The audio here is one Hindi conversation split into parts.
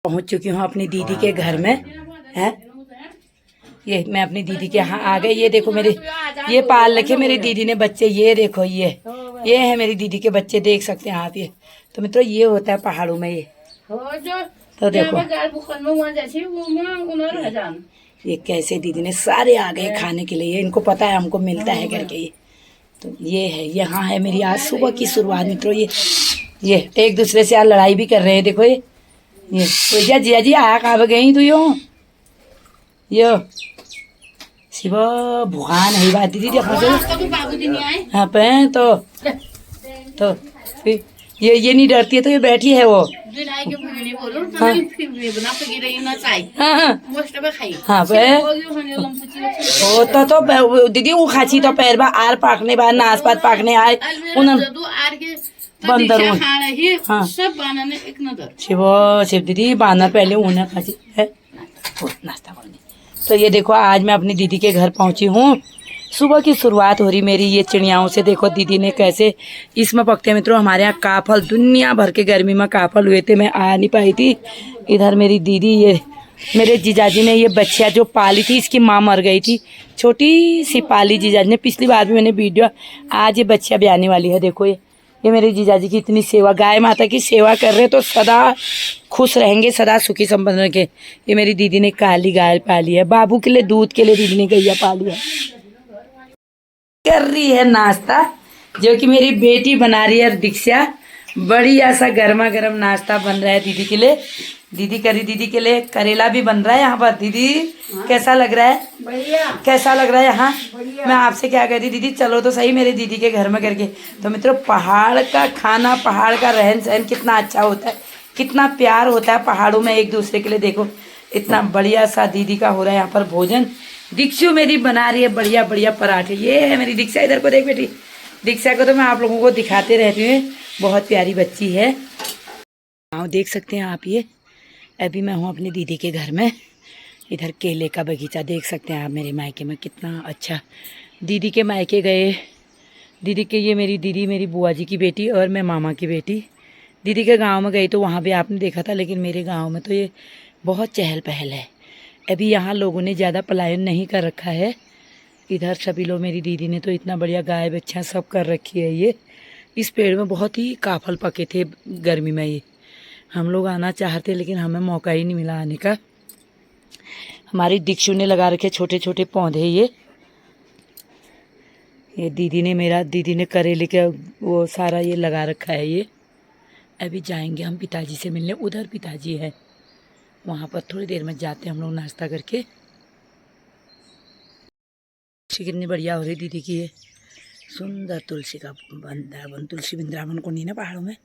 पहुंच चुकी हूँ अपनी दीदी के घर में है। ये मैं अपनी दीदी के यहाँ आ गई। ये देखो मेरे ये पाल रखे मेरी दीदी ने बच्चे। ये देखो ये है मेरी दीदी के बच्चे, देख सकते हैं आप। ये तो मित्रों ये होता है पहाड़ों में। ये तो देखो ये कैसे दीदी ने सारे आ गए खाने के लिए। इनको पता है हमको मिलता है करके। ये तो ये है, यहाँ है मेरी आज सुबह की शुरुआत मित्रों। ये एक दूसरे से आज लड़ाई भी कर रहे हैं। देखो ये जिया जी आया कहाँ गई तू यो शिव भुखान है बात दीदी देखो तो हाँ पे तो फिर ये नहीं डरती है तो ये बैठी है वो। हाँ हाँ तो दीदी वो खाची तो पैर बा आर पाकने बा नाच पात पाकने आए बंदर हाँ शिव दीदी बानर पहले उन्हें खाची है नाश्ता करने। तो ये देखो आज मैं अपनी दीदी के घर पहुंची हूँ। सुबह की शुरुआत हो रही मेरी ये चिड़ियाओं से। देखो दीदी ने कैसे इसमें पकते मित्रों। हमारे यहाँ काफल दुनिया भर के गर्मी में काफल हुए थे, मैं आ नहीं पाई थी। इधर मेरी दीदी ये मेरे जीजाजी ने ये बच्चियाँ जो पाली थी, इसकी माँ मर गई थी, छोटी सी पाली जीजाजी ने। पिछली बार भी मैंने वीडियो, आज ये बच्चियाँ भी आने वाली है। देखो ये मेरे जीजाजी की इतनी सेवा, गाय माता की सेवा कर रहे तो सदा खुश रहेंगे, सदा सुखी संपन्न रहेंगे। ये मेरी दीदी ने काली गाय पाली है, बाबू के लिए दूध के लिए दीदी ने गैया पाली है। कर रही है नाश्ता जो कि मेरी बेटी बना रही है दीक्षा। बढ़िया सा गर्मा गर्म नाश्ता बन रहा है दीदी के लिए। दीदी के लिए करेला भी बन रहा है यहाँ पर। दीदी कैसा लग रहा है? बढ़िया। कैसा लग रहा है यहाँ? मैं आपसे क्या कह रही दीदी, चलो तो सही मेरे दीदी के घर में करके। तो मित्रों पहाड़ का खाना, पहाड़ का रहन सहन कितना अच्छा होता है, कितना प्यार होता है पहाड़ों में एक दूसरे के लिए। देखो इतना बढ़िया सा दीदी का हो रहा है यहाँ पर भोजन। दीक्षु मेरी बना रही है बढ़िया बढ़िया पराठे। ये है मेरी दीक्षा, इधर को देख बेटी। दीक्षा को तो मैं आप लोगों को दिखाते रहती हूँ, बहुत प्यारी बच्ची है। हाँ देख सकते हैं आप। ये अभी मैं हूँ अपनी दीदी के घर में। इधर केले का बगीचा देख सकते हैं आप मेरे मायके में, कितना अच्छा। दीदी के मायके गए, दीदी के ये मेरी दीदी मेरी बुआ जी की बेटी और मैं मामा की बेटी। दीदी के गांव में गई तो वहाँ भी आपने देखा था, लेकिन मेरे गांव में तो ये बहुत चहल पहल है। अभी यहाँ लोगों ने ज़्यादा पलायन नहीं कर रखा है। इधर सभी लोग, मेरी दीदी ने तो इतना बढ़िया गाय बच्चा सब कर रखी है। ये इस पेड़ में बहुत ही काफल पके थे गर्मी में। ये हम लोग आना चाहते लेकिन हमें मौका ही नहीं मिला आने का। हमारी दीक्षु ने लगा रखे छोटे छोटे पौधे। ये दीदी ने करेले के वो सारा ये लगा रखा है। ये अभी जाएंगे हम पिताजी से मिलने। उधर पिताजी है, वहाँ पर थोड़ी देर में जाते हैं हम लोग नाश्ता करके। कितनी बढ़िया हो रही दीदी की ये सुंदर तुलसी का वृंदावन, तुलसी वृंदावन को नहीं ना पहाड़ों में।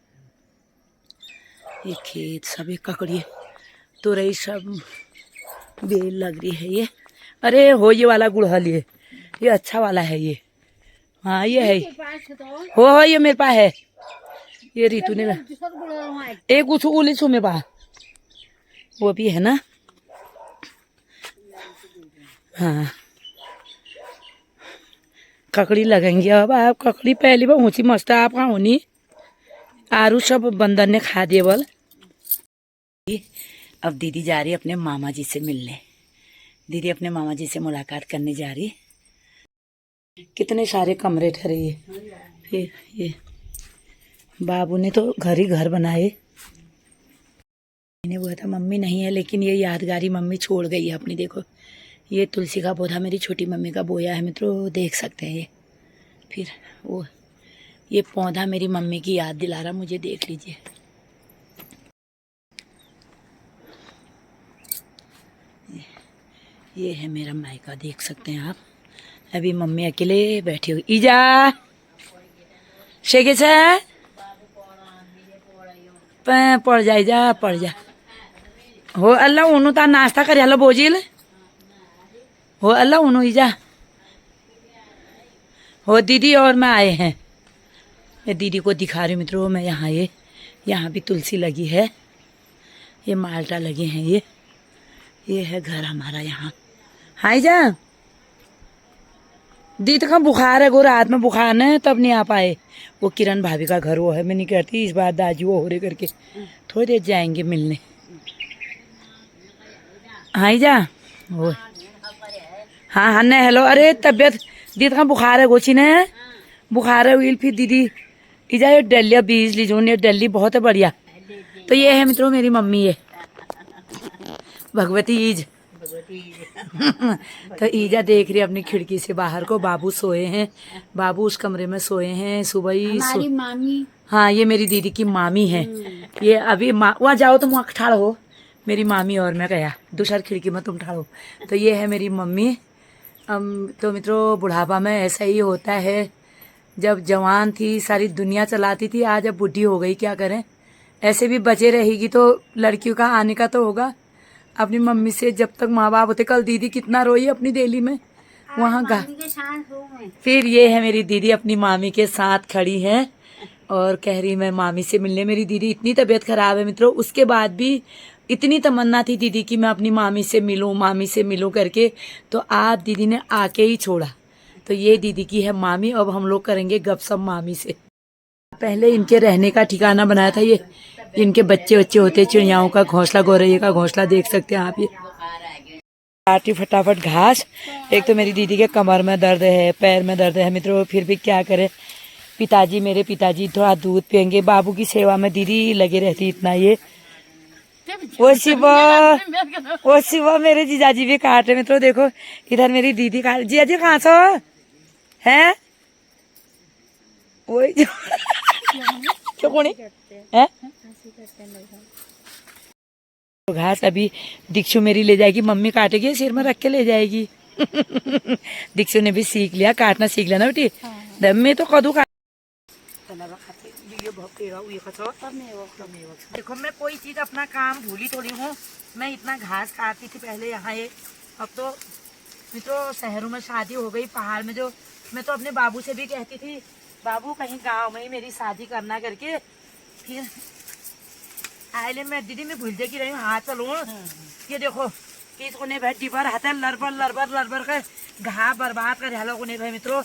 ये खेत सब, ये ककड़ी तो रही सब बेल लग रही है। ये अरे हो ये वाला गुड़हल, ये अच्छा वाला है ये। हाँ ये है हो ये मेरे पास है। ये रीतू ने एक उलिस मेरे पास वो भी है ना। हाँ ककड़ी लगेंगी अब। आप ककड़ी पहली बार ऊँची मस्त है। आप कहाँ होनी आरू सब बंदर ने खा दिए बोल। अब दीदी जा रही है अपने मामा जी से मिलने। दीदी अपने मामा जी से मुलाकात करने जा रही। कितने सारे कमरे ठहरे ये। फिर ये बाबू ने तो घर ही घर बनाए। मैंने बोला था मम्मी नहीं है, लेकिन ये यादगारी मम्मी छोड़ गई है अपनी। देखो ये तुलसी का पौधा मेरी छोटी मम्मी का बोया है मित्रों, देख सकते हैं ये। फिर वो ये पौधा मेरी मम्मी की याद दिला रहा मुझे, देख लीजिए। ये है मेरा मायका, देख सकते हैं आप। अभी मम्मी अकेले बैठी हुई। ईजा शेगे से पड़ जाए जा पड़ जा हो अल्लाह उन्हों ता नाश्ता कर हलो बोझिल हो अल्लाह उन्हों ईजा हो। दीदी और मैं आए हैं, मैं दीदी को दिखा रही हूँ मित्रों। मैं यहाँ भी तुलसी लगी है, ये माल्टा लगे हैं। ये है घर हमारा यहाँ। हाई जा दी तो बुखार है, गो रात में बुखार न तब नहीं आ पाए। वो किरण भाभी का घर वो है। मैं नहीं कहती इस बार दाजू वो हो रहे करके थोड़ी देर जाएंगे मिलने। हाँ ही जा वो हाँ हाँ ने हेलो अरे तबियत दीदी का बुखार है गोची ने बुखार है हुई फिर दीदी इजा ये डलिया बीज लीजो ये डली बहुत है बढ़िया। तो ये है मित्रों मेरी मम्मी है भगवती ईज तो ईजा देख रही है अपनी खिड़की से बाहर को। बाबू सोए हैं, बाबू उस कमरे में सोए हैं। सुबह ही मामी हाँ ये मेरी दीदी की मामी है। ये अभी वहाँ जाओ तो वहाँ ठाड़ हो मेरी मामी और मैं गया दूसरी खिड़की में तुम ठाड़ो। तो ये है मेरी मम्मी। तो मित्रों बुढ़ापा में ऐसा ही होता है। जब जवान थी सारी दुनिया चलाती थी, आज अब बुढ़ी हो गई क्या करें। ऐसे भी बचे रहेगी तो लड़कियों का आने का तो होगा। अपनी मम्मी से जब तक माँ बाप होते, कल दीदी कितना रोई अपनी दिल्ली में वहाँ का। फिर ये है मेरी दीदी अपनी मामी के साथ खड़ी है और कह रही मैं मामी से मिलने। मेरी दीदी इतनी तबीयत खराब है मित्रों, उसके बाद भी इतनी तमन्ना थी दीदी की मैं अपनी मामी से मिलूं करके। तो आज दीदी ने आके ही छोड़ा। तो ये दीदी की है मामी। अब हम लोग करेंगे गपशप मामी से। पहले इनके रहने का ठिकाना बनाया था। ये इनके बच्चे होते चिड़ियाओं का घोंसला, गौरैया का घोंसला देख सकते हैं आप। ये काटी फटाफट घास। एक तो मेरी दीदी के कमर में दर्द है, पैर में दर्द है मित्रों, फिर भी क्या करे। मेरे पिताजी थोड़ा दूध पियेंगे। बाबू की सेवा में दीदी लगी रहती इतना। ये वो शिवा मेरे जीजाजी भी काट रहे मित्रों। देखो इधर मेरी दीदी काट। जीजाजी कहाँ सो है वही क्यों कोनी है घास। अभी दीक्षु मेरी ले जाएगी, मम्मी काटेगी सिर में रख के ले जाएगी। दीक्षु ने भी सीख लिया, काटना सीख लिया ना बेटी। दम में तो कदू काट। देखो मैं कोई चीज अपना काम भूली थोड़ी हूँ। मैं इतना घास काटती थी पहले यहाँ ये। अब तो मित्रों शहरों में शादी हो गई, पहाड़ में जो। मैं तो अपने बाबू से भी कहती थी बाबू कहीं गांव में ही मेरी शादी करना करके। फिर आइले मैं दीदी में भूल जाती रही हूँ हाथ चलू। ये देखो किस कोने भाई डिबर हाथ लड़बर कर घा बर्बाद कर हालो कोने भाई मित्रों।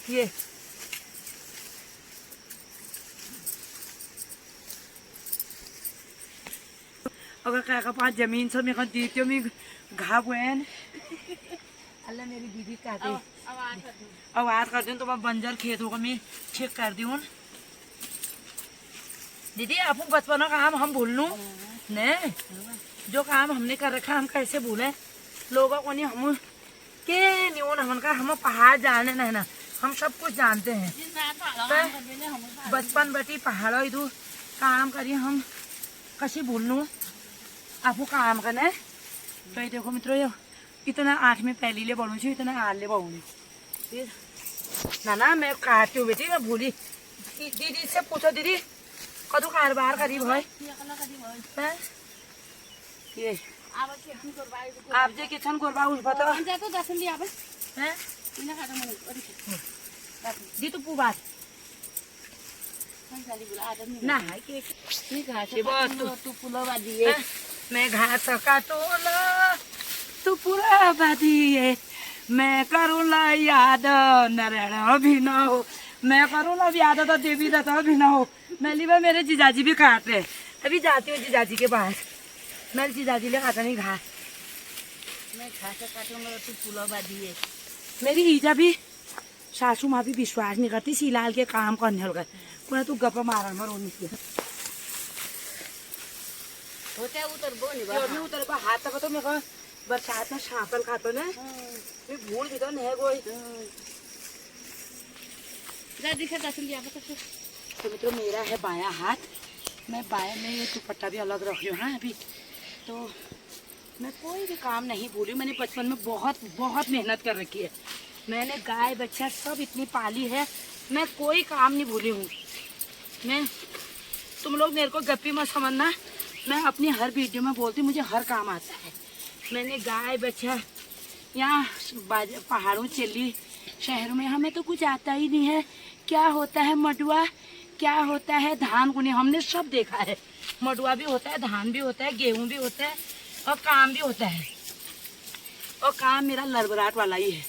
ये अगर क्या पास जमीन से मैं दीती हूँ मैं घा बुएन अल्लाह मेरी दीदी कहती आवाज कर दूँ तो मैं बंजर खेत होगा मैं ठीक कर दूँ। दीदी आपको बचपन का काम हम भूल लूँ ने जो काम हमने कर रखा हम कैसे भूलें। लोगों को नहीं हम के न्यून हमका हम पहाड़ जाने नहीं ना, हम सब कुछ जानते हैं। बचपन बटी पहाड़ों इधर काम करिए हम कैसे भूल लूँ आपको काम करना। तो ये देखो मित्रों ये इतना आँख में पहली ले बढ़ू इतना आल ले बढ़ू फिर ना मैं काटती हूँ बेटी। मैं भूली दीदी से पूछो दीदी कदू कारोबार करी भाई ये आप जे किचन करवा उस बताओ दी तो पू बात ना है तू पुलवा दिए मैं घास काटू तू पूरा बादिए मैं करूँला याद नारायण भी न हो। मैं करूँला याद तो देवी दत्ता भी न हो। मैं ली मेरे जीजाजी भी काट रहे। अभी जाती हूँ जीजाजी के पास। मेरे जीजाजी ले खाता नहीं घास। मैं घास काटूंगा तू पुलवा दिए। मेरी ईजा भी सासू माँ भी विश्वास नहीं करती सीलाल के काम करने लगा पूरा तू गप्पा मारा रोनी से उतर हाथ तक तो मैं बरसात में सांपल खातो ना फिर भूल भी तो नहीं कोई तो मित्रों मेरा है बायां हाथ। मैं बायां में ये दुपट्टा भी अलग रख रही हूँ। हाँ अभी तो मैं कोई भी काम नहीं भूली। मैंने बचपन में बहुत मेहनत कर रखी है। मैंने गाय बच्चा सब इतनी पाली है, मैं कोई काम नहीं भूली हूँ। मैं तुम लोग मेरे को गप्पी मत समझना, मैं अपनी हर वीडियो में बोलती हूँ मुझे हर काम आता है। मैंने गाय बच्चा यहाँ पहाड़ों चली शहरों में हमें तो कुछ आता ही नहीं है। क्या होता है मडुआ, क्या होता है धान गुनी, हमने सब देखा है। मडुआ भी होता है, धान भी होता है, गेहूँ भी होता है और काम भी होता है। और काम मेरा लड़बड़ाहट वाला ही है।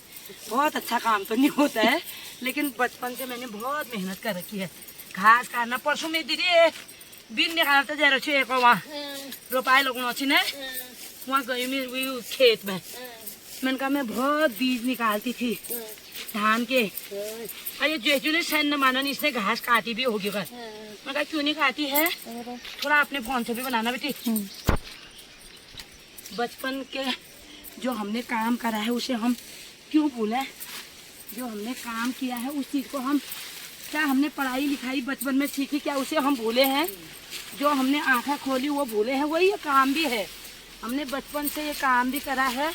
बहुत अच्छा काम तो नहीं होता है लेकिन बचपन से मैंने बहुत मेहनत कर रखी है। घास काटना परसों में दीदी बिन निकालते जा रहे एक वहाँ रोपाई लोग अच्छी ने वहाँ गई मैं वही खेत में, मैंने कहा मैं बहुत बीज निकालती थी धान के। अरे जेजू ने सन न माना, इसने घास काटी भी होगी बस। मैं कहा क्यों नहीं काटी है, थोड़ा अपने फोन से भी बनाना बेटी। बचपन के जो हमने काम करा है उसे हम क्यों भूलें, जो हमने काम किया है उस चीज़ को हम, क्या हमने पढ़ाई लिखाई बचपन में सीखी क्या उसे हम भूले हैं, जो हमने आँखें खोली वो भूले हैं। वही ये काम भी है, हमने बचपन से ये काम भी करा है,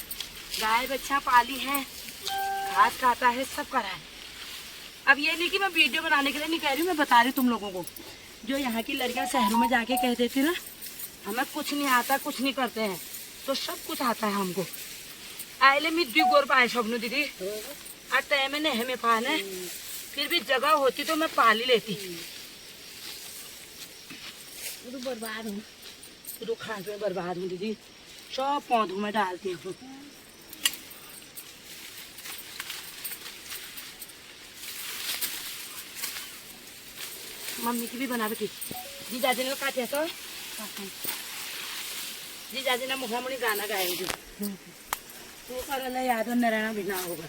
गाय बच्चा पाली है, घास काटा है, सब करा है। अब ये नहीं कि मैं वीडियो बनाने के लिए नहीं कह रही हूँ, मैं बता रही हूँ तुम लोगों को। जो यहाँ की लड़कियाँ शहरों में जाके कह देती ना हमें कुछ नहीं आता, कुछ नहीं करते हैं, तो सब कुछ आता है हमको। आयले मी दी गोर पाए सबनु दीदी आता में नहीं में पाने, फिर भी जगह होती तो मैं पाल ही लेती। तो बर्बाद हूँ, तो खास में बर्बाद हूँ दीदी, सब पौधों में डालती हूँ। मम्मी की भी बना बेटी, जी जाजी ने काटे तो जी जाजी ने मुखा मुड़ी गाना गाएंगे तो कर याद नारायण भी ना होगा।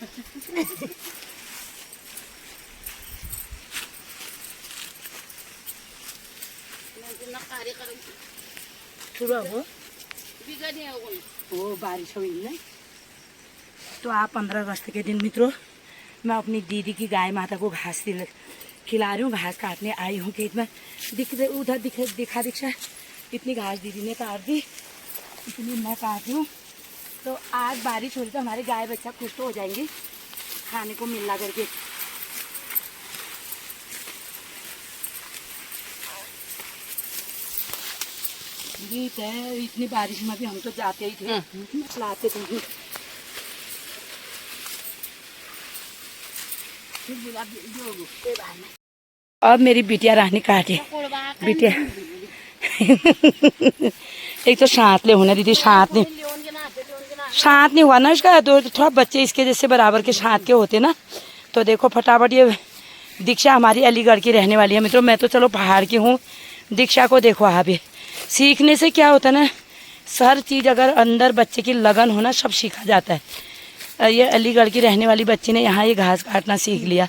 वो बारिश हुई ना, तो आप 15 अगस्त के दिन मित्रों मैं अपनी दीदी की गाय माता को घास खिला रही हूँ, घास काटने आई हूँ खेत में। उधर दिखा दीक्षा इतनी घास दीदी ने काट दी, इतनी मैं काट रही हूँ। तो आज बारिश हो रही तो हमारे गाय बच्चा खुश तो हो जाएंगे खाने को मिलना करके। गीत है, इतनी बारिश में भी हम तो जाते ही थे, लाते थे। अब मेरी बिटिया रानी काटे, बिटिया एक तो साथ ले होना दीदी, साथ नहीं हुआ ना इसका, तो थोड़ा बच्चे इसके जैसे बराबर के साथ के होते ना। तो देखो फटाफट, ये दीक्षा हमारी अलीगढ़ की रहने वाली है मित्रों, मैं तो चलो पहाड़ की हूँ। दीक्षा को देखो आप, सीखने से क्या होता है ना, हर चीज़ अगर अंदर बच्चे की लगन हो ना सब सीखा जाता है। ये अलीगढ़ की रहने वाली बच्ची ने यहाँ ये घास काटना सीख लिया।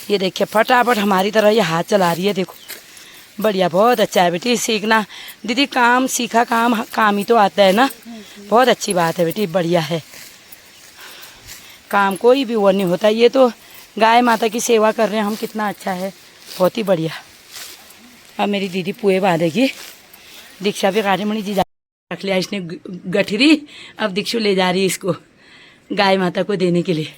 ये देखिए फटाफट हमारी तरह ये हाथ चला रही है, देखो बढ़िया, बहुत अच्छा है बेटी सीखना। दीदी काम सीखा काम ही तो आता है ना, बहुत अच्छी बात है बेटी, बढ़िया है। काम कोई भी वो नहीं होता, ये तो गाय माता की सेवा कर रहे हैं हम, कितना अच्छा है, बहुत ही बढ़िया। अब मेरी दीदी पुए बांधेगी, दीक्षा भी काटे मणि जी रख लिया इसने गठरी, अब दीक्षु ले जा रही है इसको गाय माता को देने के लिए।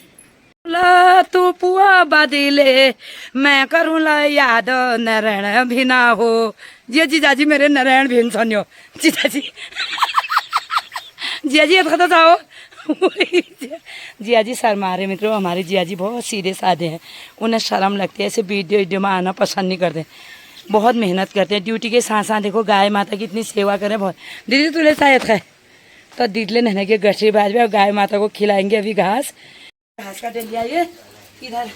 ला तू पुआ बादिले मैं करूँ ला याद नारायण भी ना हो। जी जीजाजी मेरे नारायण भी इंसान हो जीजाजी। जियाजी तो जाओ। जियाजी शर्मा रहे मित्रों, हमारे जियाजी बहुत सीधे साधे हैं, उन्हें शर्म लगती है, ऐसे वीडियो में आना पसंद नहीं करते, बहुत मेहनत करते हैं। ड्यूटी के साथ साथ देखो गाय माता की इतनी सेवा करें बहुत। दीदी तुले शायद है तो दीदले नहने के गठरी बाज और गाय माता को खिलाएंगे अभी घास का डलिया। ये इधर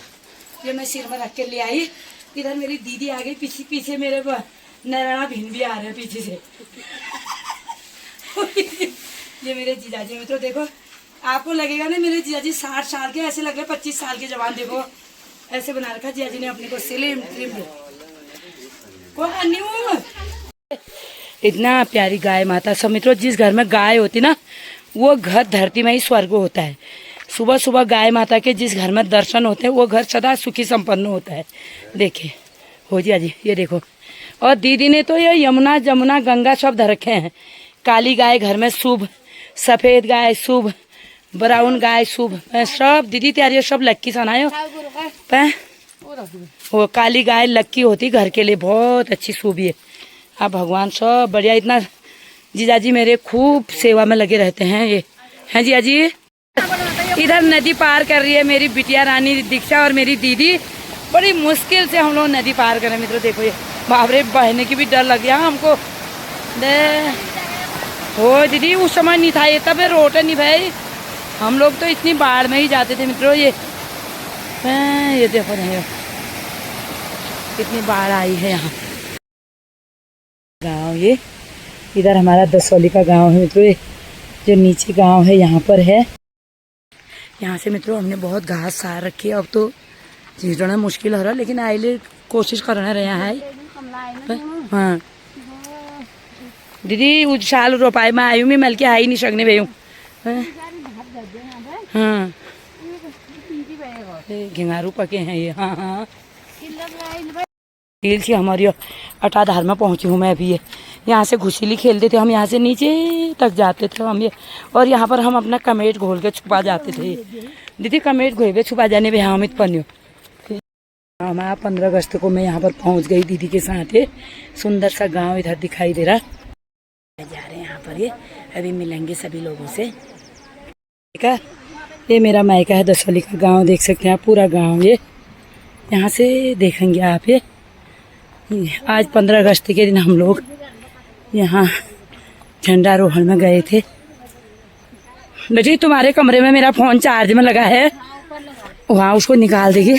ये मैं सिर में रख के ले आई, इधर मेरी दीदी आ गई, पीछे मेरे नारायणा भिन भी आ रहे हैं पीछे से। ये मेरे जीजाजी में तो देखो, आपको लगेगा ना मेरे जीजाजी 60 साल के, ऐसे लग रहे 25 साल के जवान। देखो ऐसे बना रखा जीजाजी ने अपने को, स्लिम ट्रिम को। इतना प्यारी गाय माता सब मित्रों, जिस घर में गाय होती ना वो घर धरती में ही स्वर्ग होता है। सुबह सुबह गाय माता के जिस घर में दर्शन होते हैं वो घर सदा सुखी संपन्न होता है। देखिए हो जी जी, ये देखो। और दीदी ने तो ये यमुना जमुना गंगा सब धर रखे हैं। काली गाय घर में शुभ, सफ़ेद गाय शुभ, ब्राउन गाय शुभ, सब दीदी तैयारी सब लक्की सुनायो। वो काली गाय लक्की होती घर के लिए, बहुत अच्छी शुभ है। अब भगवान सब बढ़िया, इतना जीजाजी मेरे खूब सेवा में लगे रहते हैं। ये हैं जीजाजी। इधर नदी पार कर रही है मेरी बिटिया रानी दीक्षा और मेरी दीदी, बड़ी मुश्किल से हम लोग नदी पार कर रहे हैं मित्रों। देखो ये बाबरे, बहने की भी डर लग गया हमको। हो दीदी उस समय नहीं था ये, तब रोड नहीं भाई, हम लोग तो इतनी बाढ़ में ही जाते थे मित्रों। ये देखो नहीं कितनी बाढ़ आई है यहाँ गाँव। ये इधर हमारा दसौली का गांव है मित्रों, जो नीचे गांव है यहाँ पर है। यहाँ से मित्रों हमने बहुत घास सार रखी है, अब तो चीज़ों मुश्किल हो रहा, लेकिन आइले कोशिश करना रहे है। हाँ दीदी उस साल रोपाई में आयु में मल के आई नहीं सकने भैया। हाँ घिंगारू पके हैं ये। हाँ हाँ खेल थी हमारी अटाधार में पहुँची हूँ मैं अभी। ये यहाँ से घुसीली खेलते थे हम, यहाँ से नीचे तक जाते थे हम ये, और यहाँ पर हम अपना कमेट घोल के छुपा जाते थे। दीदी कमेट घोल के छुपा जाने में हामिद पन्यो। हमारा 15 अगस्त को मैं यहाँ पर पहुँच गई दीदी के साथ। सुंदर सा गांव इधर दिखाई दे रहा। जा रहे हैं यहाँ पर, ये अभी मिलेंगे सभी लोगों से। ठीक है, ये मेरा मायका है दसौली का गांव, देख सकते हैं आप पूरा गांव। ये यहाँ से देखेंगे आप। ये आज 15 अगस्त के दिन हम लोग यहाँ झंडारोहण में गए थे। बेटी तुम्हारे कमरे में मेरा फोन चार्ज में लगा है, वहाँ उसको निकाल देगी,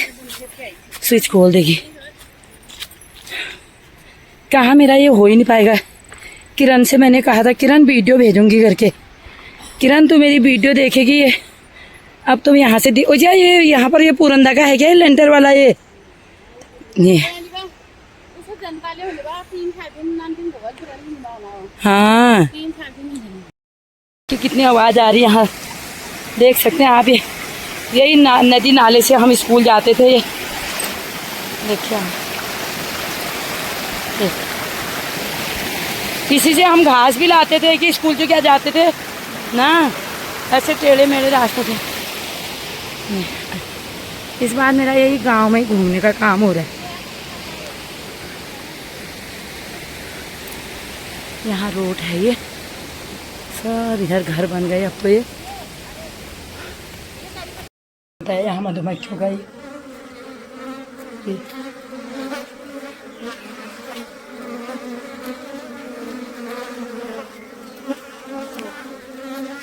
स्विच खोल देगी। कहाँ मेरा ये हो ही नहीं पाएगा। किरण से मैंने कहा था किरण वीडियो भेजूंगी करके, किरण तू मेरी वीडियो देखेगी। ये अब तुम यहाँ से ओ जा, ये यहाँ पर ये पुरंदा का है क्या, लेंटर वाला ये हाँ कि कितनी आवाज आ रही है यहाँ, देख सकते हैं आप। ये यही नदी नाले से हम स्कूल जाते थे। ये देखिए इसी से हम घास भी लाते थे कि स्कूल जो क्या जाते थे ना, ऐसे टेढ़े मेढ़े रास्ते थे। इस बार मेरा यही गांव में ही घूमने का काम हो रहा है। यहाँ रोड है, ये सब इधर घर बन गए अब तो। ये यहाँ मधुमक्खियों का ये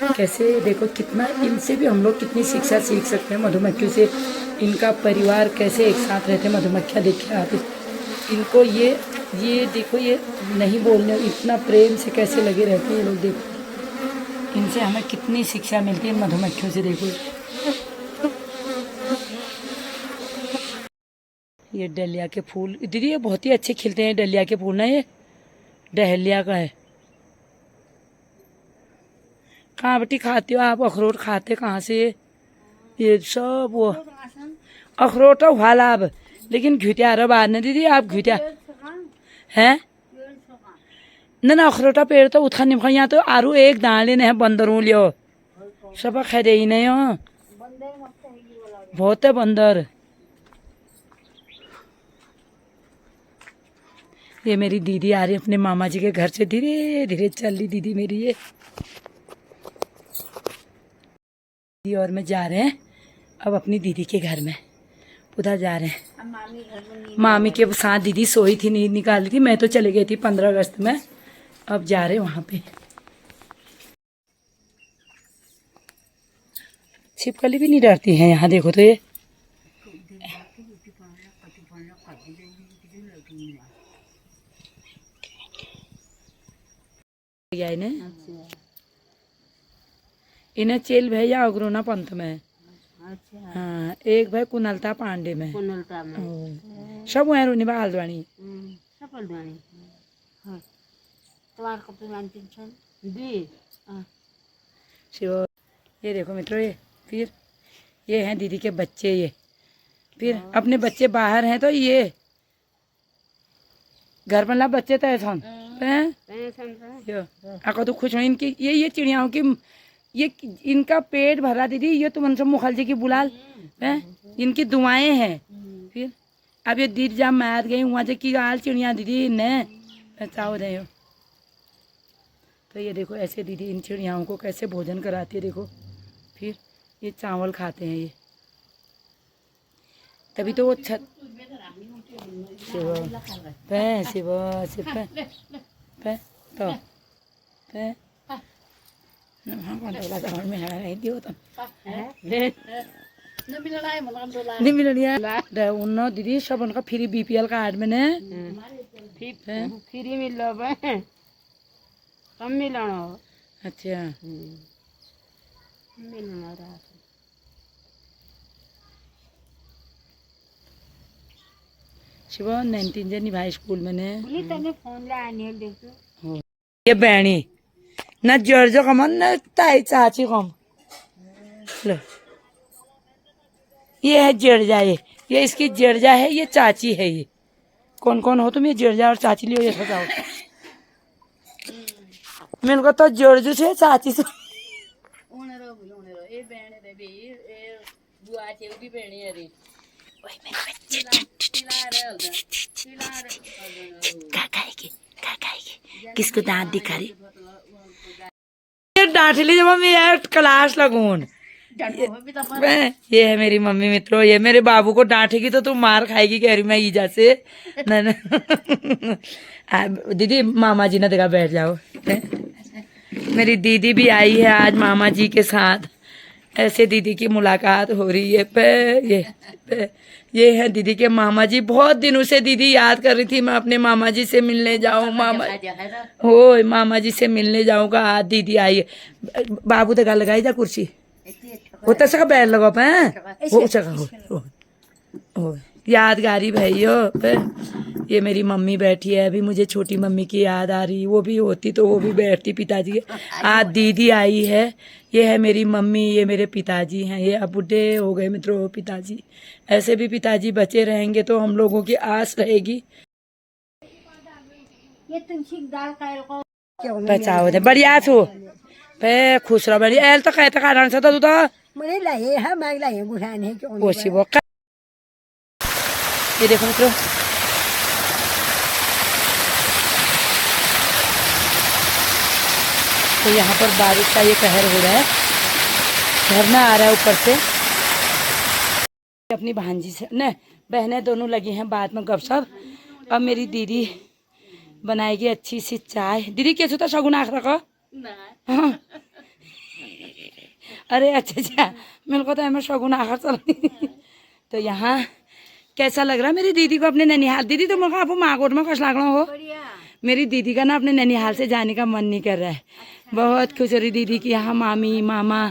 कैसे देखो कितना, इनसे भी हम लोग कितनी शिक्षा सीख सकते हैं मधुमक्खियों से। इनका परिवार कैसे एक साथ रहते, मधुमक्खियाँ देखिए आप इनको। ये देखो, ये नहीं बोलने, इतना प्रेम से कैसे लगे रहते हैं ये लोग। देखो इनसे हमें कितनी शिक्षा मिलती है मधुमक्खियों से। देखो ये डलिया के फूल दीदी, ये बहुत ही अच्छे खिलते हैं डलिया के फूल ना। ये डहलिया का है। कहाँ बेटी खाते हो आप अखरोट, खाते कहाँ से? ये सब वो अखरोट वाला अब, लेकिन घुटिया रहा बाद ने दीदी आप घुटिया हैं ना अखरोटा पेड़ तो उठा निमखा। यहाँ तो आरू एक दाने ने है बंदरों लियो सब खा दे ही नहीं हो, बहुत है बंदर। ये मेरी दीदी आ रही है अपने मामा जी के घर से, धीरे धीरे चल रही दीदी मेरी। ये और मैं जा रहे हैं अब अपनी दीदी के घर में, उधर जा रहे हैं। मामी के साथ दीदी सोई थी, नींद निकाली थी। मैं तो चली गई थी 15 अगस्त में, अब जा रहे हैं वहाँ पे। छिपकली भी नहीं डरती है यहाँ, देखो तो ये इन्हें चेल भैया अग्रोना पंथ में। अच्छा। हाँ एक भाई कुनलता पांडे में, कुनलता में सब वहाँ रोनी बा हल्द्वानी सब हल्द्वानी। हाँ तुम्हारे को तो टेंशन दी शिव। ये देखो मित्रों, ये फिर ये हैं दीदी के बच्चे। ये फिर अपने बच्चे बाहर हैं तो ये घर में ला बच्चे तो ऐसा आको तो खुश हो इनकी। ये चिड़ियाओं की ये इनका पेट भरा दीदी। ये तो मनसब मुखर्जी की बुलाल है, इनकी दुआएं हैं। फिर अब ये दीदी जब मार गई वहाँ से की आल चिड़िया दीदी ने चाहो रहे हो। तो ये देखो ऐसे दीदी इन चिड़ियाओं को कैसे भोजन कराती है देखो। फिर ये चावल खाते हैं ये, तभी तो वो छत पे तो पे दीदी सब उनका फ्री BPL कार्ड में ने फ्री मिल रहा है। सम्मेलन हो अच्छा सम्मेलन हो रहा है शिवा 19 जनी भाई स्कूल में ने बोली तने फोन ला आने देख तो ये बैणी न जर्जो कमन न ताई चाची कम लो ये है जर्जा ये इसकी जर्जा है ये चाची है ये कौन कौन हो तुम ये जर्जा और चाची लियो ये बताओ मेरे को तो जर्जू से चाची से उनेरो ए बहने रे बे ए बुआ छे भी बहने रे ओए मेरे बच्चे क्या खाएगी किसको दांत दिखा रही ये डांट ली जब मैं यार क्लास लगून ये है मेरी मम्मी मित्रों ये मेरे बाबू को डांटेगी तो तुम मार खाएगी कह रही मैं ईजा से दीदी मामा जी ने देखा बैठ जाओ मेरी दीदी भी आई है आज मामा जी के साथ ऐसे दीदी की मुलाकात हो रही है ये है दीदी के मामा जी बहुत दिनों से दीदी याद कर रही थी मैं अपने मामा जी से मिलने जाऊं मामा जी से मिलने जाऊंगा आज दीदी आई है बाबू तो गल लगाई जा कुर्सी वो तो सका बैठ लगा पे वो सका हो यादगारी भाइयों ये मेरी मम्मी बैठी है अभी मुझे छोटी मम्मी की याद आ रही वो भी होती तो वो भी बैठती पिताजी के आज दीदी आई है ये है मेरी मम्मी ये मेरे पिताजी हैं ये अब बुढ़े हो गए मित्रों पिताजी ऐसे भी पिताजी बचे रहेंगे तो हम लोगों की आस रहेगी ये तुलसी दाल का बचाओ दे बढ़िया छो पे खुश रहो बढ़िया एल तो कहता कारण से तो तू तो मैंने लाए है मैं लाए गुठान है क्यों कोशी वो ये देखो मित्रों तो यहाँ पर बारिश का ये कहर हो रहा है झरना आ रहा है ऊपर से अपनी भांजी से न बहनें दोनों लगी हैं बाद में गपशप अब मेरी दीदी बनाएगी अच्छी सी चाय दीदी कैसे होता शगुन आख रखो हाँ। अरे अच्छा मेरे को तो हमें शगुन आखिर चल तो यहाँ कैसा लग रहा है मेरी दीदी को अपने ननिहाल दीदी तो मैं आप माकोट में कस लागना हो मेरी दीदी का ना अपने ननिहाल से जाने का मन नहीं कर रहा है बहुत खुश हो रही दीदी की यहाँ मामी मामा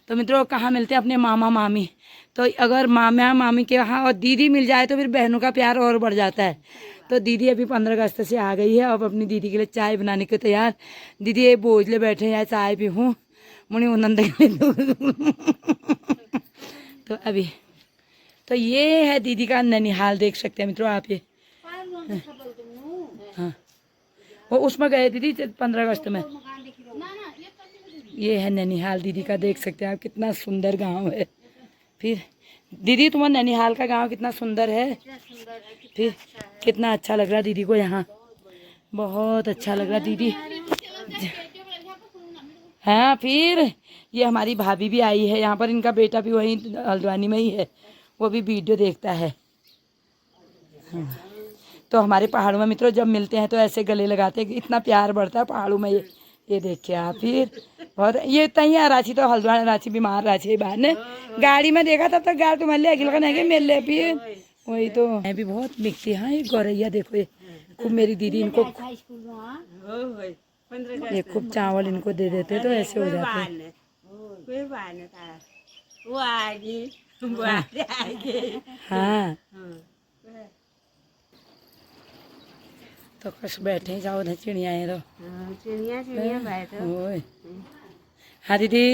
तो मित्रों कहाँ मिलते हैं अपने मामा मामी तो अगर मामा मामी के यहाँ और दीदी मिल जाए तो फिर बहनों का प्यार और बढ़ जाता है तो दीदी अभी 15 अगस्त से आ गई है अब अपनी दीदी के लिए चाय बनाने के तैयार दीदी ये बोझले बैठे हैं चाय भी हूँ मुनी उन्नत तो अभी तो ये है दीदी का ननिहाल देख सकते हैं मित्रों आप ये हाँ वो उसमें गए दीदी 15 अगस्त में ये है ननिहाल दीदी का देख सकते हैं आप कितना सुंदर गांव है फिर दीदी तुम्हारा ननिहाल का गांव कितना सुंदर है फिर कितना अच्छा लग रहा है दीदी को यहाँ बहुत अच्छा लग रहा दीदी हाँ फिर ये हमारी भाभी भी आई है यहाँ पर इनका बेटा भी वहीं हल्द्वानी में ही है वो भी वीडियो देखता है हाँ। तो हमारे पहाड़ों में मित्रों जब मिलते हैं तो ऐसे गले लगाते हैं इतना प्यार बढ़ता है पहाड़ों में ये देखिए आप फिर बहुत ये तही है रांची तो हल्द्वानी रांची बीमार रांची बाहर ने गाड़ी में देखा तब तक गाड़ी तुम्हारे लिए अगिल नहीं मिल ले फिर वही तो मैं भी बहुत मिलती हाँ ये गौरैया देखो ये खूब मेरी दीदी इनको ये खूब चावल इनको दे देते तो ऐसे हो जाते हाँ तो कुछ बैठे जाओ उधर चिड़िया तो चिड़िया बैठो हाँ दीदी